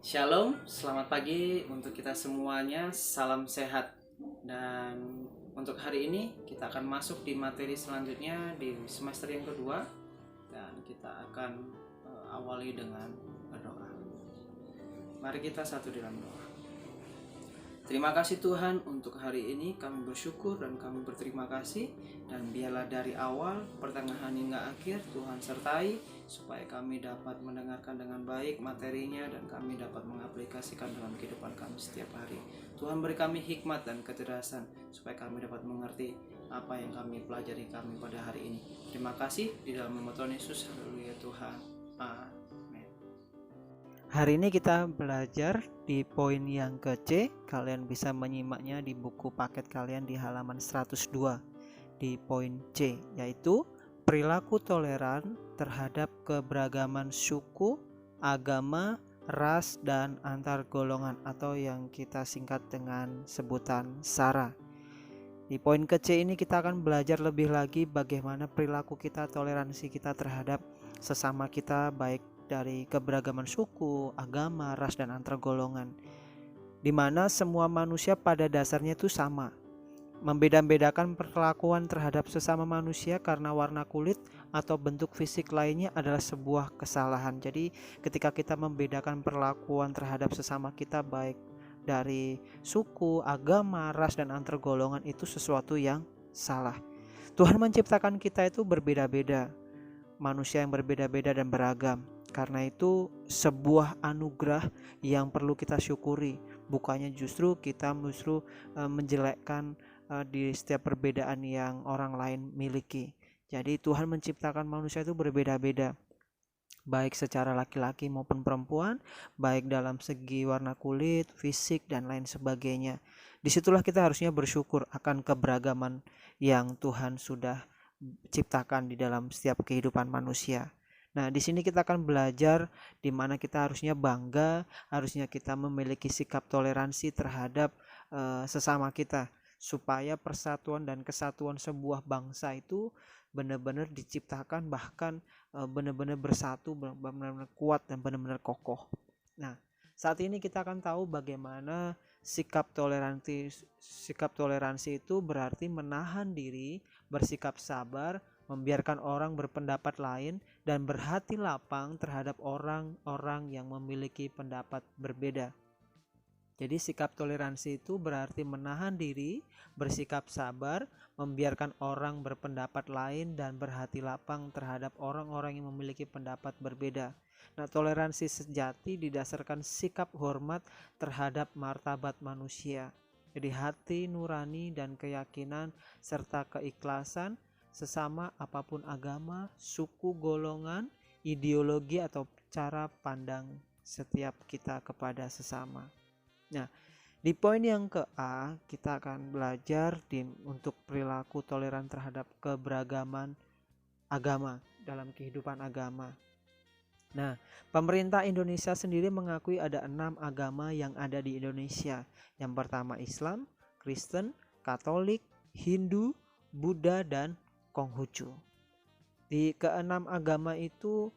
Shalom, selamat pagi untuk kita semuanya. Salam sehat. Dan untuk hari ini kita akan masuk di materi selanjutnya di semester yang kedua dan kita akan awali dengan berdoa. Mari kita satu dalam doa. Terima kasih Tuhan untuk hari ini, kami bersyukur dan kami berterima kasih. Dan biarlah dari awal, pertengahan hingga akhir Tuhan sertai, supaya kami dapat mendengarkan dengan baik materinya dan kami dapat mengaplikasikan dalam kehidupan kami setiap hari. Tuhan beri kami hikmat dan kecerdasan supaya kami dapat mengerti apa yang kami pelajari kami pada hari ini. Terima kasih di dalam nama Tuhan Yesus. Haleluya Tuhan. Amin. Hari ini kita belajar di poin yang ke C. Kalian bisa menyimaknya di buku paket kalian di halaman 102 di poin C, yaitu perilaku toleran terhadap keberagaman suku, agama, ras, dan antar golongan atau yang kita singkat dengan sebutan SARA. Di poin ke C ini kita akan belajar lebih lagi bagaimana perilaku kita, toleransi kita terhadap sesama kita, baik dari keberagaman suku, agama, ras, dan antar golongan, di mana semua manusia pada dasarnya itu sama. Membeda-bedakan perlakuan terhadap sesama manusia karena warna kulit atau bentuk fisik lainnya adalah sebuah kesalahan. Jadi ketika kita membedakan perlakuan terhadap sesama kita baik dari suku, agama, ras, dan antar golongan, itu sesuatu yang salah. Tuhan menciptakan kita itu berbeda-beda, manusia yang berbeda-beda dan beragam. Karena itu sebuah anugerah yang perlu kita syukuri. Bukannya justru kita menjelekkan di setiap perbedaan yang orang lain miliki. Jadi Tuhan menciptakan manusia itu berbeda-beda, baik secara laki-laki maupun perempuan, baik dalam segi warna kulit, fisik, dan lain sebagainya. Disitulah kita harusnya bersyukur akan keberagaman yang Tuhan sudah ciptakan di dalam setiap kehidupan manusia. Nah, di sini kita akan belajar di mana kita harusnya bangga, harusnya kita memiliki sikap toleransi terhadap sesama kita, supaya persatuan dan kesatuan sebuah bangsa itu benar-benar diciptakan, bahkan benar-benar bersatu, benar-benar kuat dan benar-benar kokoh. Nah, saat ini kita akan tahu bagaimana sikap toleransi itu berarti menahan diri, bersikap sabar, membiarkan orang berpendapat lain, dan berhati lapang terhadap orang-orang yang memiliki pendapat berbeda. Jadi sikap toleransi itu berarti menahan diri, bersikap sabar, membiarkan orang berpendapat lain, dan berhati lapang terhadap orang-orang yang memiliki pendapat berbeda. Nah, toleransi sejati didasarkan sikap hormat terhadap martabat manusia. Jadi hati nurani dan keyakinan serta keikhlasan sesama apapun agama, suku, golongan, ideologi, atau cara pandang setiap kita kepada sesama. Nah, di poin yang ke A kita akan belajar untuk perilaku toleran terhadap keberagaman agama dalam kehidupan agama. Nah, pemerintah Indonesia sendiri mengakui ada 6 agama yang ada di Indonesia. Yang pertama Islam, Kristen, Katolik, Hindu, Buddha, dan Konghucu. Di keenam agama itu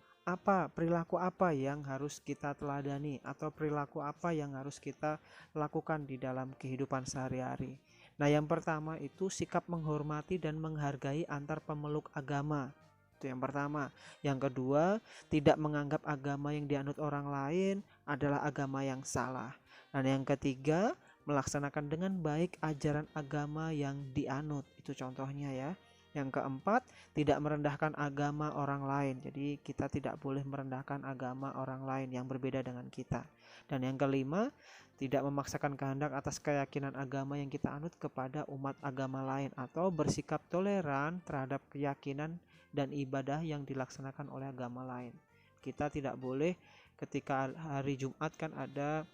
perilaku apa yang harus kita teladani, atau perilaku apa yang harus kita lakukan di dalam kehidupan sehari-hari. Nah, yang pertama itu sikap menghormati dan menghargai antar pemeluk agama. Itu yang pertama. Yang kedua, tidak menganggap agama yang dianut orang lain adalah agama yang salah. Dan yang ketiga, melaksanakan dengan baik ajaran agama yang dianut. Itu contohnya ya. Yang keempat, tidak merendahkan agama orang lain. Jadi kita tidak boleh merendahkan agama orang lain yang berbeda dengan kita. Dan yang kelima, tidak memaksakan kehendak atas keyakinan agama yang kita anut kepada umat agama lain, atau bersikap toleran terhadap keyakinan dan ibadah yang dilaksanakan oleh agama lain. Kita tidak boleh ketika hari Jumat kan ada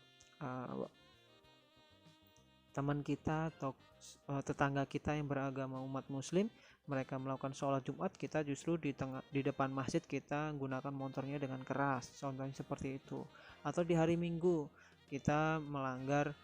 teman kita atau tetangga kita yang beragama umat muslim, mereka melakukan sholat Jumat, kita justru di depan masjid kita gunakan motornya dengan keras, contohnya seperti itu. Atau di hari Minggu kita melanggar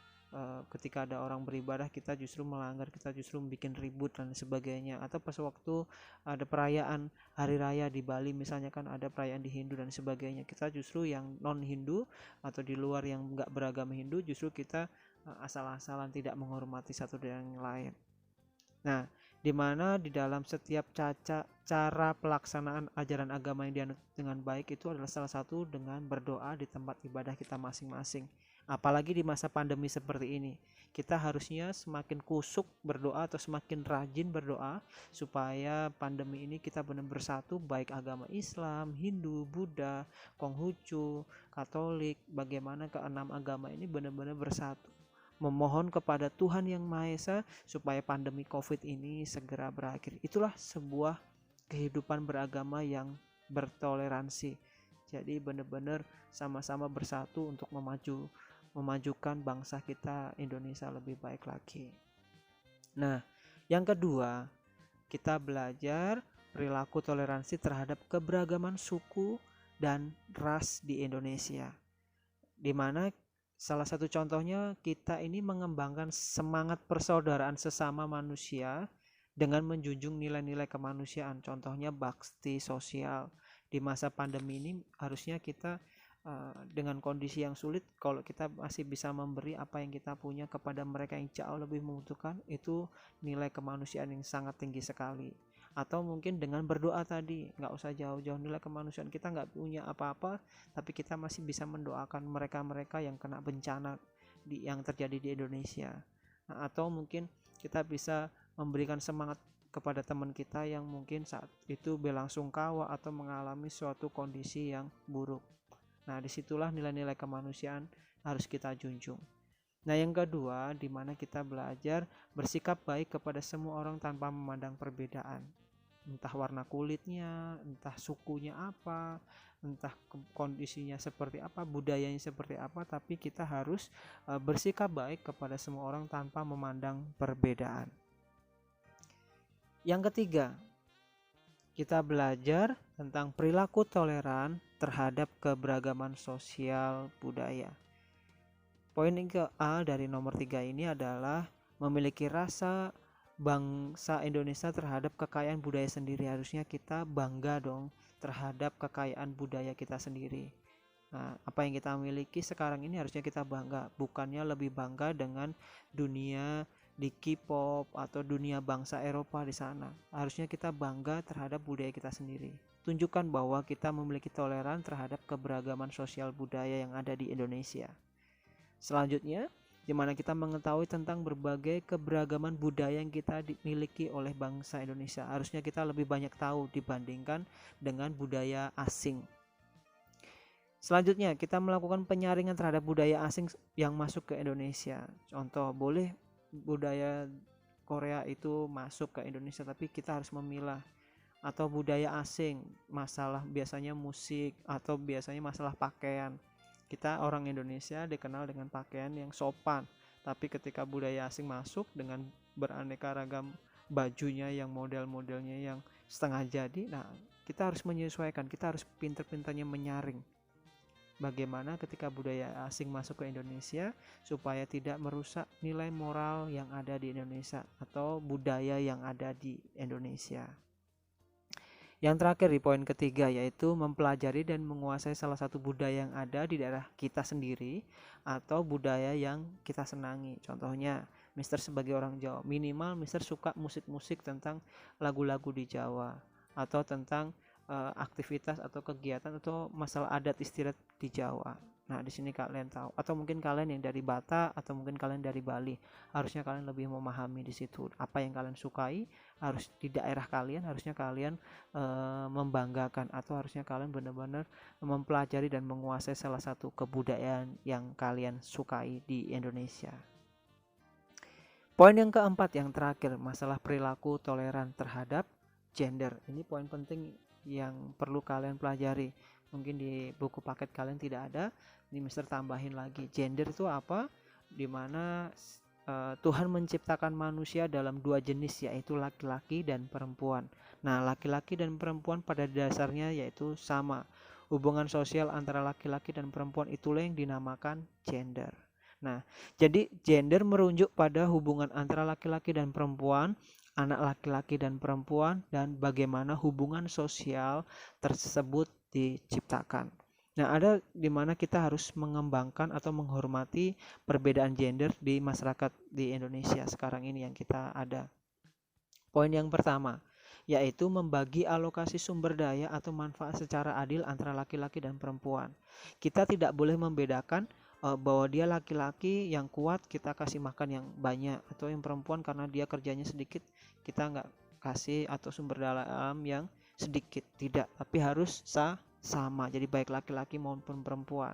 ketika ada orang beribadah kita justru melanggar, kita justru bikin ribut dan sebagainya. Atau pas waktu ada perayaan hari raya di Bali misalnya, kan ada perayaan di Hindu dan sebagainya, kita justru yang non Hindu atau di luar yang nggak beragama Hindu, justru kita asal-asalan tidak menghormati satu dan yang lain. Nah, di mana di dalam setiap cara pelaksanaan ajaran agama yang dianut dengan baik itu adalah salah satu dengan berdoa di tempat ibadah kita masing-masing. Apalagi di masa pandemi seperti ini, kita harusnya semakin kusuk berdoa atau semakin rajin berdoa supaya pandemi ini kita benar-benar bersatu, baik agama Islam, Hindu, Buddha, Konghucu, Katolik, bagaimana keenam agama ini benar-benar bersatu, memohon kepada Tuhan Yang Maha Esa supaya pandemi COVID ini segera berakhir. Itulah sebuah kehidupan beragama yang bertoleransi. Jadi benar-benar sama-sama bersatu untuk memajukan bangsa kita Indonesia lebih baik lagi. Nah, yang kedua, kita belajar perilaku toleransi terhadap keberagaman suku dan ras di Indonesia. Di mana salah satu contohnya kita ini mengembangkan semangat persaudaraan sesama manusia dengan menjunjung nilai-nilai kemanusiaan. Contohnya bakti sosial. Di masa pandemi ini harusnya kita dengan kondisi yang sulit, kalau kita masih bisa memberi apa yang kita punya kepada mereka yang jauh lebih membutuhkan, itu nilai kemanusiaan yang sangat tinggi sekali. Atau mungkin dengan berdoa tadi, nggak usah jauh-jauh nilai kemanusiaan, kita nggak punya apa-apa tapi kita masih bisa mendoakan mereka-mereka yang kena bencana yang terjadi di Indonesia. Nah, atau mungkin kita bisa memberikan semangat kepada teman kita yang mungkin saat itu berlangsungkawa atau mengalami suatu kondisi yang buruk. Nah, disitulah nilai-nilai kemanusiaan harus kita junjung. Nah, yang kedua, di mana kita belajar bersikap baik kepada semua orang tanpa memandang perbedaan. Entah warna kulitnya, entah sukunya apa, entah kondisinya seperti apa, budayanya seperti apa, tapi kita harus bersikap baik kepada semua orang tanpa memandang perbedaan. Yang ketiga, kita belajar tentang perilaku toleran terhadap keberagaman sosial budaya. Poin yang ke-A dari nomor 3 ini adalah memiliki rasa bangsa Indonesia terhadap kekayaan budaya sendiri. Harusnya kita bangga dong terhadap kekayaan budaya kita sendiri. Nah, apa yang kita miliki sekarang ini harusnya kita bangga, bukannya lebih bangga dengan dunia di K-pop atau dunia bangsa Eropa di sana. Harusnya kita bangga terhadap budaya kita sendiri. Tunjukkan bahwa kita memiliki toleran terhadap keberagaman sosial budaya yang ada di Indonesia. Selanjutnya, di mana kita mengetahui tentang berbagai keberagaman budaya yang kita dimiliki oleh bangsa Indonesia. Harusnya kita lebih banyak tahu dibandingkan dengan budaya asing. Selanjutnya, kita melakukan penyaringan terhadap budaya asing yang masuk ke Indonesia. Contoh, boleh budaya Korea itu masuk ke Indonesia, tapi kita harus memilah. Atau budaya asing, masalah biasanya musik atau biasanya masalah pakaian. Kita orang Indonesia dikenal dengan pakaian yang sopan, tapi ketika budaya asing masuk dengan beraneka ragam bajunya yang model-modelnya yang setengah jadi, nah kita harus menyesuaikan, kita harus pintar-pintarnya menyaring. Bagaimana ketika budaya asing masuk ke Indonesia supaya tidak merusak nilai moral yang ada di Indonesia atau budaya yang ada di Indonesia. Yang terakhir di poin ketiga yaitu mempelajari dan menguasai salah satu budaya yang ada di daerah kita sendiri atau budaya yang kita senangi. Contohnya, Mister sebagai orang Jawa, minimal Mister suka musik-musik tentang lagu-lagu di Jawa atau tentang aktivitas atau kegiatan atau masalah adat istiadat di Jawa. Nah, di sini kalian tahu, atau mungkin kalian yang dari Batak atau mungkin kalian dari Bali, harusnya kalian lebih memahami di situ apa yang kalian sukai, harus di daerah kalian, harusnya kalian membanggakan atau harusnya kalian benar-benar mempelajari dan menguasai salah satu kebudayaan yang kalian sukai di Indonesia. Poin yang keempat yang terakhir, masalah perilaku toleran terhadap gender. Ini poin penting yang perlu kalian pelajari. Mungkin di buku paket kalian tidak ada, ini Mister tambahin lagi. Gender itu apa? Dimana Tuhan menciptakan manusia dalam dua jenis, yaitu laki-laki dan perempuan. Nah, laki-laki dan perempuan pada dasarnya yaitu sama. Hubungan sosial antara laki-laki dan perempuan itulah yang dinamakan gender. Nah, jadi gender merujuk pada hubungan antara laki-laki dan perempuan, anak laki-laki dan perempuan, dan bagaimana hubungan sosial tersebut diciptakan. Nah, ada di mana kita harus mengembangkan atau menghormati perbedaan gender di masyarakat di Indonesia sekarang ini yang kita ada. Poin yang pertama, yaitu membagi alokasi sumber daya atau manfaat secara adil antara laki-laki dan perempuan. Kita tidak boleh membedakan bahwa dia laki-laki yang kuat kita kasih makan yang banyak, atau yang perempuan karena dia kerjanya sedikit kita nggak kasih atau sumber daya alam yang sedikit. Tidak, tapi harus sama, jadi baik laki-laki maupun perempuan.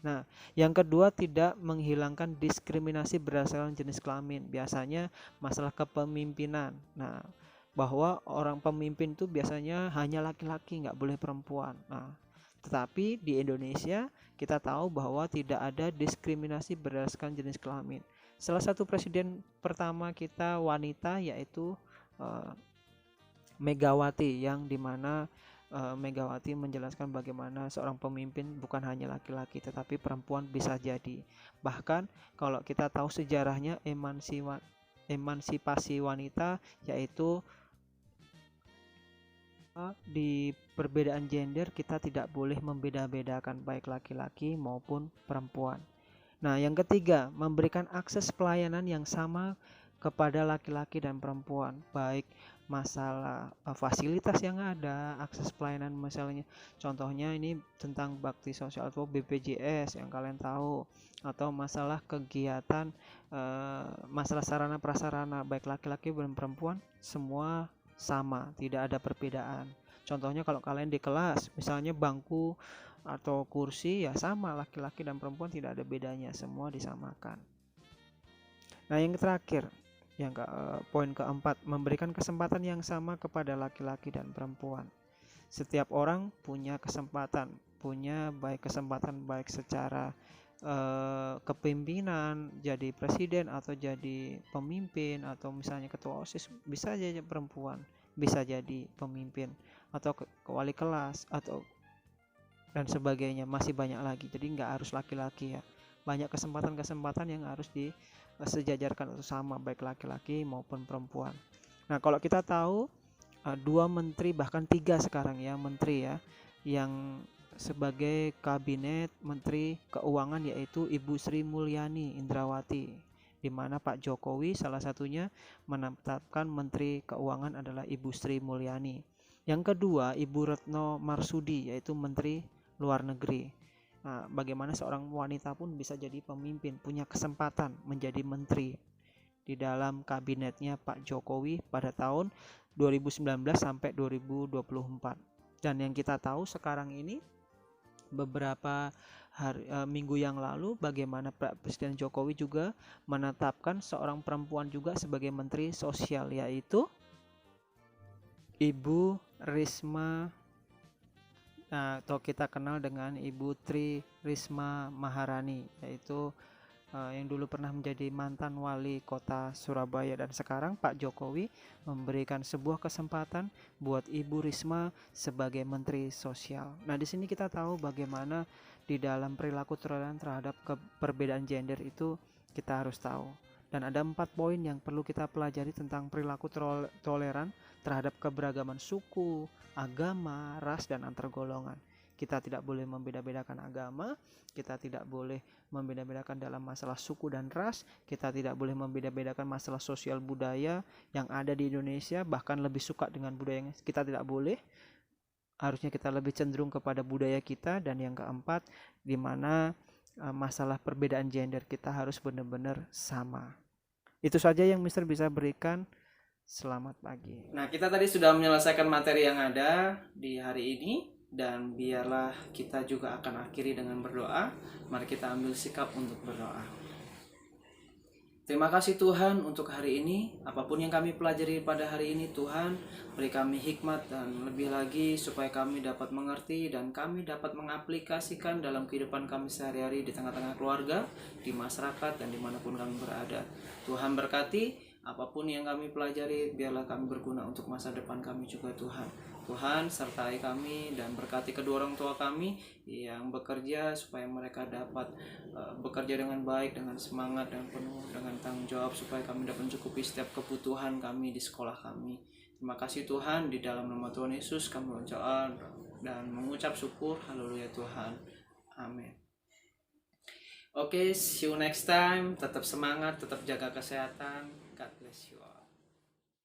Nah, yang kedua, tidak menghilangkan diskriminasi berdasarkan jenis kelamin. Biasanya masalah kepemimpinan. Nah, bahwa orang pemimpin itu biasanya hanya laki-laki, nggak boleh perempuan. Nah, tetapi di Indonesia kita tahu bahwa tidak ada diskriminasi berdasarkan jenis kelamin. Salah satu presiden pertama kita wanita yaitu Megawati, yang dimana Megawati menjelaskan bagaimana seorang pemimpin bukan hanya laki-laki tetapi perempuan bisa jadi. Bahkan kalau kita tahu sejarahnya emansipasi wanita, yaitu di perbedaan gender kita tidak boleh membeda-bedakan baik laki-laki maupun perempuan. Nah, yang ketiga, memberikan akses pelayanan yang sama kepada laki-laki dan perempuan, baik masalah fasilitas yang ada, akses pelayanan misalnya. Contohnya ini tentang bakti sosial atau BPJS yang kalian tahu, atau masalah kegiatan masalah sarana prasarana, baik laki-laki dan perempuan semua sama, tidak ada perbedaan. Contohnya kalau kalian di kelas, misalnya bangku atau kursi ya sama, laki-laki dan perempuan tidak ada bedanya, semua disamakan. Nah, yang terakhir, poin keempat, memberikan kesempatan yang sama kepada laki-laki dan perempuan. Setiap orang punya kesempatan, kesempatan baik secara kepemimpinan, jadi presiden atau jadi pemimpin, atau misalnya ketua OSIS, bisa jadi perempuan, bisa jadi pemimpin atau wali kelas atau dan sebagainya, masih banyak lagi. Jadi nggak harus laki-laki ya, banyak kesempatan-kesempatan yang harus disejajarkan atau sama baik laki-laki maupun perempuan. Nah, kalau kita tahu 2 menteri bahkan 3 sekarang ya menteri ya yang sebagai kabinet menteri keuangan, yaitu Ibu Sri Mulyani Indrawati, di mana Pak Jokowi salah satunya menetapkan menteri keuangan adalah Ibu Sri Mulyani. Yang kedua, Ibu Retno Marsudi, yaitu menteri luar negeri. Nah, bagaimana seorang wanita pun bisa jadi pemimpin, punya kesempatan menjadi menteri di dalam kabinetnya Pak Jokowi pada tahun 2019 sampai 2024. Dan yang kita tahu sekarang ini, beberapa minggu yang lalu, bagaimana Presiden Jokowi juga menetapkan seorang perempuan juga sebagai menteri sosial, yaitu Ibu Risma, atau kita kenal dengan Ibu Tri Risma Maharani, yaitu yang dulu pernah menjadi mantan wali kota Surabaya, dan sekarang Pak Jokowi memberikan sebuah kesempatan buat Ibu Risma sebagai Menteri Sosial. Nah, di sini kita tahu bagaimana di dalam perilaku toleran terhadap perbedaan gender itu kita harus tahu. Dan ada 4 poin yang perlu kita pelajari tentang perilaku toleran terhadap keberagaman suku, agama, ras, dan antar golongan. Kita tidak boleh membeda-bedakan agama, kita tidak boleh membeda-bedakan dalam masalah suku dan ras, kita tidak boleh membeda-bedakan masalah sosial budaya yang ada di Indonesia, bahkan lebih suka dengan budaya yang kita tidak boleh. Harusnya kita lebih cenderung kepada budaya kita. Dan yang keempat, di mana masalah perbedaan gender kita harus benar-benar sama. Itu saja yang Mister bisa berikan. Selamat pagi. Nah, kita tadi sudah menyelesaikan materi yang ada di hari ini, dan biarlah kita juga akan akhiri dengan berdoa. Mari kita ambil sikap untuk berdoa. Terima kasih Tuhan untuk hari ini. Apapun yang kami pelajari pada hari ini, Tuhan, beri kami hikmat dan lebih lagi supaya kami dapat mengerti dan kami dapat mengaplikasikan dalam kehidupan kami sehari-hari di tengah-tengah keluarga, di masyarakat, dan dimanapun kami berada. Tuhan berkati apapun yang kami pelajari, biarlah kami berguna untuk masa depan kami juga, Tuhan. Tuhan sertai kami dan berkati kedua orang tua kami yang bekerja, supaya mereka dapat bekerja dengan baik, dengan semangat, dan penuh dengan tanggung jawab, supaya kami dapat mencukupi setiap kebutuhan kami di sekolah kami. Terima kasih Tuhan, di dalam nama Tuhan Yesus kami berdoa dan mengucap syukur. Haleluya Tuhan. Amin. Oke, see you next time. Tetap semangat, tetap jaga kesehatan. God bless you all.